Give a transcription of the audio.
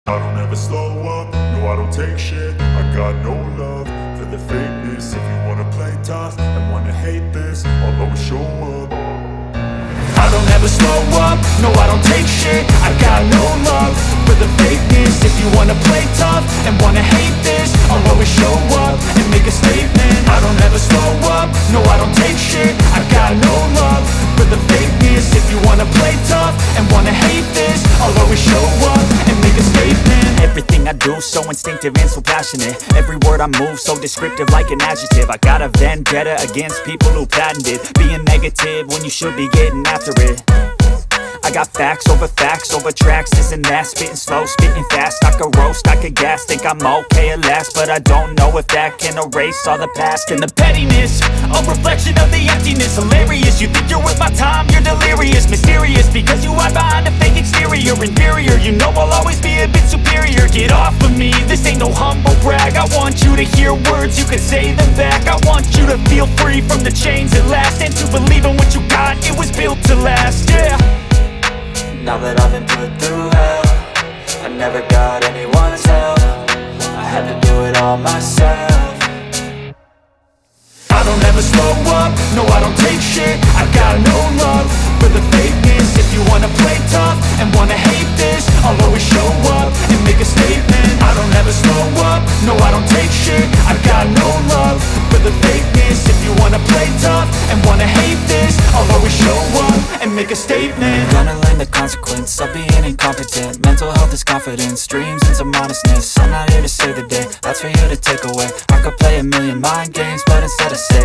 I don't ever slow up, no I don't take shit. I got no love for the fakeness. If you wanna play tough and wanna hate this, I'll always show up. I don't ever slow up, no I don't take shit. I got no love for the fakeness. If you wanna play tough and wanna hate this, I'll always show up and make a statement. I don't ever slow up, no I don't take shit. I got no love for the fakeness. If you wanna play tough and wanna hate this, I'll always show up and make a statement. Everything I do so instinctive and so passionate. Every word I move so descriptive like an adjective. I got a vendetta against people who patented being negative when you should be getting after it. I got facts over tracks, this and that. Spitting slow, spitting fast, I could roast, I could gas. Think I'm okay at last, but I don't know if that can erase all the past. And the pettiness, a reflection of the emptiness. Hilarious, you think you're worth my time, you're delirious. Mysterious, because you hide behind a fake exterior. Inferior, you know I'll always be a bit superior. Get off of me, this ain't no humble brag. I want you to hear words, you can say them back. I want you to feel free from the chains at last, and to believe in what you got, it was built to last, yeah. Now that I've been put through hell, I never got anyone's help. I had to do it all myself. I don't ever slow up, no I don't take shit. I got no love for the fakeness. If you wanna play tough and wanna hate this, I'll always show up and make a statement. I don't ever slow up, no I don't take shit. I got no love for the fakeness. If you wanna play tough and wanna hate this, I'll always show up and make a statement. Gonna learn the consequence of being incompetent. Mental health is confidence, dreams and some honestness. I'm not here to save the day, that's for you to take away. I could play a million mind games, but instead I say